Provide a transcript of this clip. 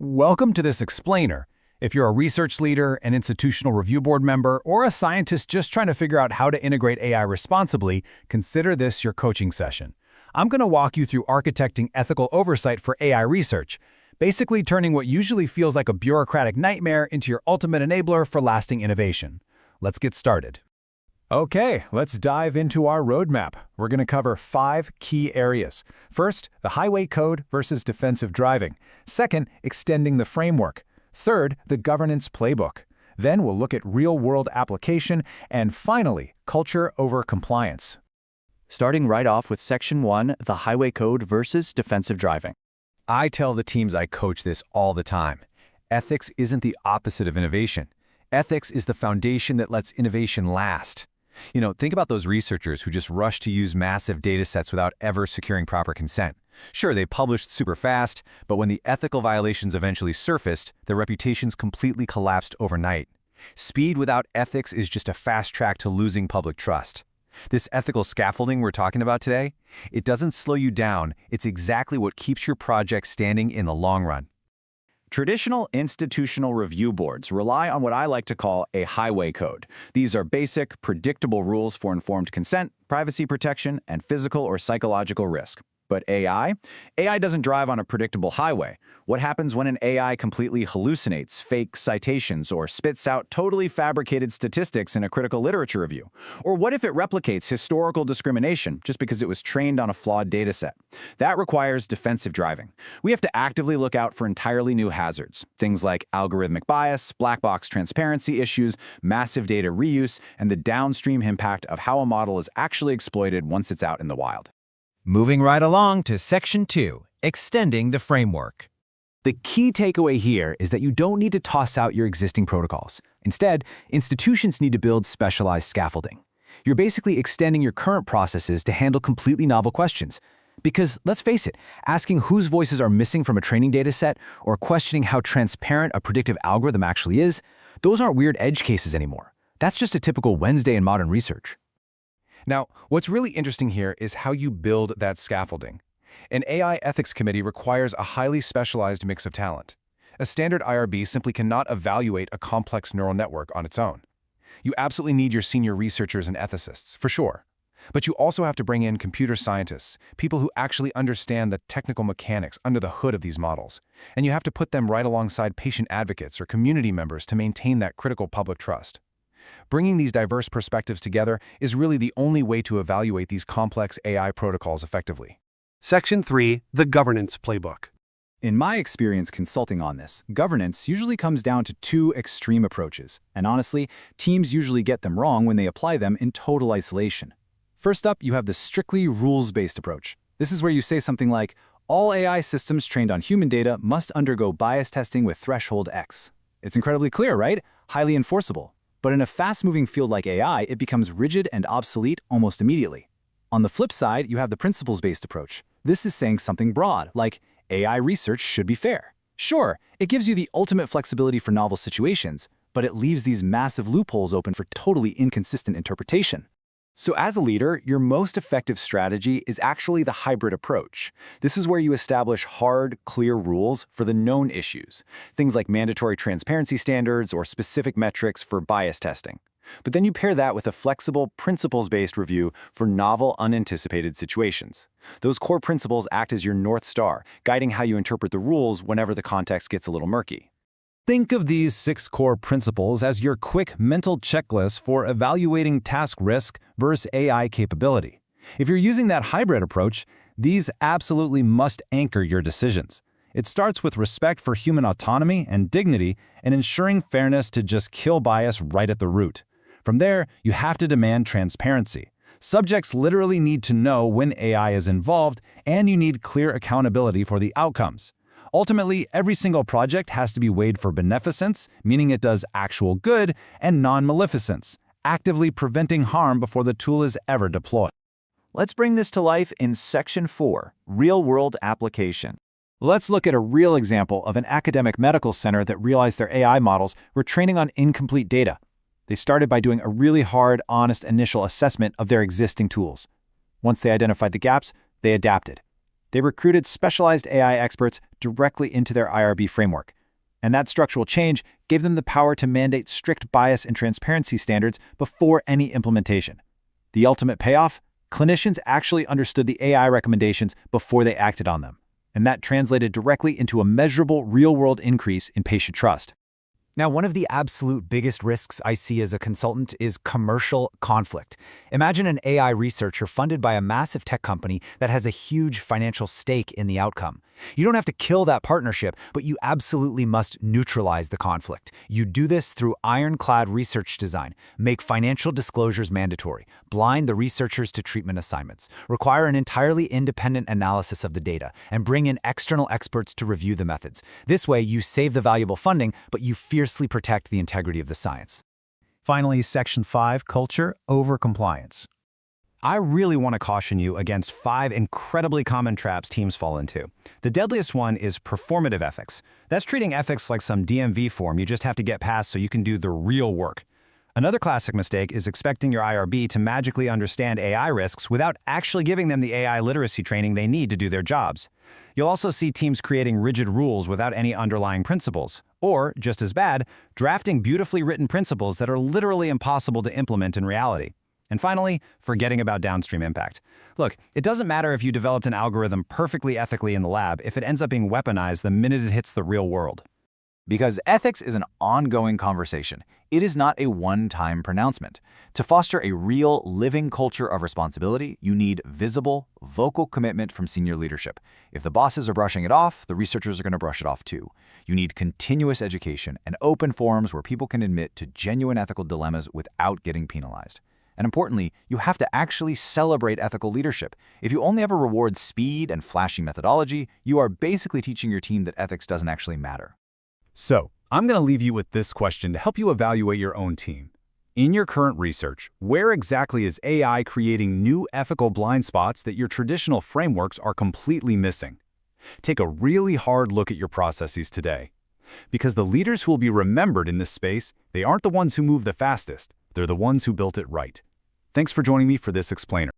Welcome to this explainer. If you're a research leader, an institutional review board member, or a scientist just trying to figure out how to integrate AI responsibly, consider this your coaching session. I'm going to walk you through architecting ethical oversight for AI research, basically turning what usually feels like a bureaucratic nightmare into your ultimate enabler for lasting innovation. Let's get started. Okay, let's dive into our roadmap. We're going to cover 5 key areas. First, the highway code versus defensive driving. Second, extending the framework. Third, the governance playbook. Then we'll look at real-world application. And finally, culture over compliance. Starting right off with Section 1, the highway code versus defensive driving. I tell the teams I coach this all the time. Ethics isn't the opposite of innovation. Ethics is the foundation that lets innovation last. Think about those researchers who just rushed to use massive data sets without ever securing proper consent. Sure, they published super fast, but when the ethical violations eventually surfaced, their reputations completely collapsed overnight. Speed without ethics is just a fast track to losing public trust. This ethical scaffolding we're talking about today, it doesn't slow you down, it's exactly what keeps your project standing in the long run. Traditional institutional review boards rely on what I like to call a highway code. These are basic, predictable rules for informed consent, privacy protection, and physical or psychological risk. But AI? AI doesn't drive on a predictable highway. What happens when an AI completely hallucinates, fakes citations, or spits out totally fabricated statistics in a critical literature review? Or what if it replicates historical discrimination just because it was trained on a flawed dataset? That requires defensive driving. We have to actively look out for entirely new hazards, things like algorithmic bias, black box transparency issues, massive data reuse, and the downstream impact of how a model is actually exploited once it's out in the wild. Moving right along to Section 2, extending the framework. The key takeaway here is that you don't need to toss out your existing protocols. Instead, institutions need to build specialized scaffolding. You're basically extending your current processes to handle completely novel questions. Because, let's face it, asking whose voices are missing from a training dataset or questioning how transparent a predictive algorithm actually is, those aren't weird edge cases anymore. That's just a typical Wednesday in modern research. Now, what's really interesting here is how you build that scaffolding. An AI ethics committee requires a highly specialized mix of talent. A standard IRB simply cannot evaluate a complex neural network on its own. You absolutely need your senior researchers and ethicists, for sure. But you also have to bring in computer scientists, people who actually understand the technical mechanics under the hood of these models. And you have to put them right alongside patient advocates or community members to maintain that critical public trust. Bringing these diverse perspectives together is really the only way to evaluate these complex AI protocols effectively. Section 3, the governance playbook. In my experience consulting on this, governance usually comes down to 2 extreme approaches, and honestly, teams usually get them wrong when they apply them in total isolation. First up, you have the strictly rules-based approach. This is where you say something like, all AI systems trained on human data must undergo bias testing with threshold X. It's incredibly clear, right? Highly enforceable. But in a fast-moving field like AI, it becomes rigid and obsolete almost immediately. On the flip side, you have the principles-based approach. This is saying something broad, like AI research should be fair. Sure, it gives you the ultimate flexibility for novel situations, but it leaves these massive loopholes open for totally inconsistent interpretation. So as a leader, your most effective strategy is actually the hybrid approach. This is where you establish hard, clear rules for the known issues, things like mandatory transparency standards or specific metrics for bias testing. But then you pair that with a flexible, principles-based review for novel, unanticipated situations. Those core principles act as your North Star, guiding how you interpret the rules whenever the context gets a little murky. Think of these 6 core principles as your quick mental checklist for evaluating task risk versus AI capability. If you're using that hybrid approach, these absolutely must anchor your decisions. It starts with respect for human autonomy and dignity and ensuring fairness to just kill bias right at the root. From there, you have to demand transparency. Subjects literally need to know when AI is involved, and you need clear accountability for the outcomes. Ultimately, every single project has to be weighed for beneficence, meaning it does actual good, and non-maleficence, actively preventing harm before the tool is ever deployed. Let's bring this to life in Section 4, real-world application. Let's look at a real example of an academic medical center that realized their AI models were training on incomplete data. They started by doing a really hard, honest initial assessment of their existing tools. Once they identified the gaps, they adapted. They recruited specialized AI experts directly into their IRB framework. And that structural change gave them the power to mandate strict bias and transparency standards before any implementation. The ultimate payoff? Clinicians actually understood the AI recommendations before they acted on them. And that translated directly into a measurable real-world increase in patient trust. Now, one of the absolute biggest risks I see as a consultant is commercial conflict. Imagine an AI researcher funded by a massive tech company that has a huge financial stake in the outcome. You don't have to kill that partnership, but you absolutely must neutralize the conflict. You do this through ironclad research design, make financial disclosures mandatory, blind the researchers to treatment assignments, require an entirely independent analysis of the data, and bring in external experts to review the methods. This way, you save the valuable funding, but you fiercely protect the integrity of the science. Finally, Section 5, Culture over Compliance. I really want to caution you against 5 incredibly common traps teams fall into. The deadliest one is performative ethics. That's treating ethics like some DMV form you just have to get past so you can do the real work. Another classic mistake is expecting your IRB to magically understand AI risks without actually giving them the AI literacy training they need to do their jobs. You'll also see teams creating rigid rules without any underlying principles, or, just as bad, drafting beautifully written principles that are literally impossible to implement in reality. And finally, forgetting about downstream impact. Look, it doesn't matter if you developed an algorithm perfectly ethically in the lab if it ends up being weaponized the minute it hits the real world. Because ethics is an ongoing conversation. It is not a one-time pronouncement. To foster a real, living culture of responsibility, you need visible, vocal commitment from senior leadership. If the bosses are brushing it off, the researchers are going to brush it off too. You need continuous education and open forums where people can admit to genuine ethical dilemmas without getting penalized. And importantly, you have to actually celebrate ethical leadership. If you only ever reward speed and flashy methodology, you are basically teaching your team that ethics doesn't actually matter. So, I'm going to leave you with this question to help you evaluate your own team. In your current research, where exactly is AI creating new ethical blind spots that your traditional frameworks are completely missing? Take a really hard look at your processes today. Because the leaders who will be remembered in this space, they aren't the ones who move the fastest, they're the ones who built it right. Thanks for joining me for this explainer.